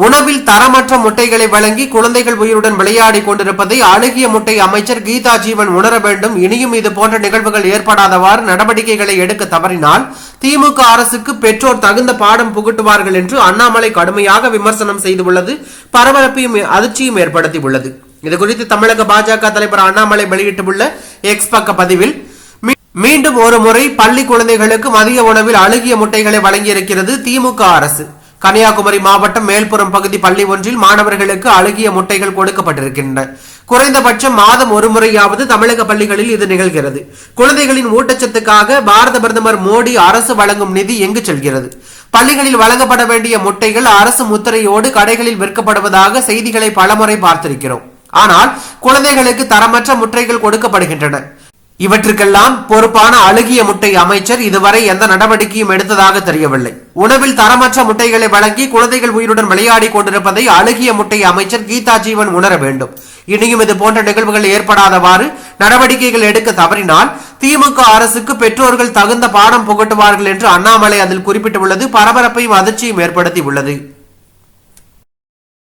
உணவில் தரமற்ற முட்டைகளை வழங்கி குழந்தைகள் உயிருடன் விளையாடி கொண்டிருப்பதை அழுகிய முட்டை அமைச்சர் கீதா ஜீவன் உணர வேண்டும். இனியும் இது போன்ற நிகழ்வுகள் ஏற்படாதவாறு நடவடிக்கைகளை எடுக்க தவறினால் திமுக அரசுக்கு பெற்றோர் தகுந்த பாடம் புகட்டுவார்கள் என்று அண்ணாமலை கடுமையாக விமர்சனம் செய்துள்ளது பரபரப்பையும் அதிர்ச்சியும் ஏற்படுத்தியுள்ளது. இதுகுறித்து தமிழக பாஜக தலைவர் அண்ணாமலை வெளியிட்டுள்ள எக்ஸ் பக்க பதிவில், மீண்டும் ஒரு முறை பள்ளி குழந்தைகளுக்கு மதிய உணவில் அழுகிய முட்டைகளை வழங்கியிருக்கிறது திமுக அரசு. கன்னியாகுமரி மாவட்டம் மேல்புறம் பகுதி பள்ளி ஒன்றில் மாணவர்களுக்கு அழுகிய முட்டைகள் கொடுக்கப்பட்டிருக்கின்றன. குறைந்தபட்சம் மாதம் ஒரு முறையாவது தமிழக பள்ளிகளில் இது நிகழ்கிறது. குழந்தைகளின் ஊட்டச்சத்துக்காக பாரத பிரதமர் மோடி அரசு வழங்கும் நிதி எங்கு செல்கிறது? பள்ளிகளில் வழங்கப்பட வேண்டிய முட்டைகள் அரசு முத்திரையோடு கடைகளில் விற்கப்படுவதாக செய்திகளை பலமுறை பார்த்திருக்கிறோம். ஆனால் குழந்தைகளுக்கு தரமற்ற முட்டைகள் கொடுக்கப்படுகின்றன. இவற்றுக்கெல்லாம் பொறுப்பான அழுகிய முட்டை அமைச்சர் இதுவரை எந்த நடவடிக்கையும் எடுத்ததாக தெரியவில்லை. உணவில் தரமற்ற முட்டைகளை வழங்கி குழந்தைகள் உயிருடன் விளையாடி கொண்டிருப்பதை அழுகிய முட்டை அமைச்சர் கீதா ஜீவன் உணர வேண்டும். இனியும் இது போன்ற நிகழ்வுகள் ஏற்படாதவாறு நடவடிக்கைகள் எடுக்க தவறினால் திமுக அரசுக்கு பெற்றோர்கள் தகுந்த பாடம் புகட்டுவார்கள் என்று அண்ணாமலை அதில் குறிப்பிட்டுள்ளது பரபரப்பையும் அதிர்ச்சியும் ஏற்படுத்தி உள்ளது.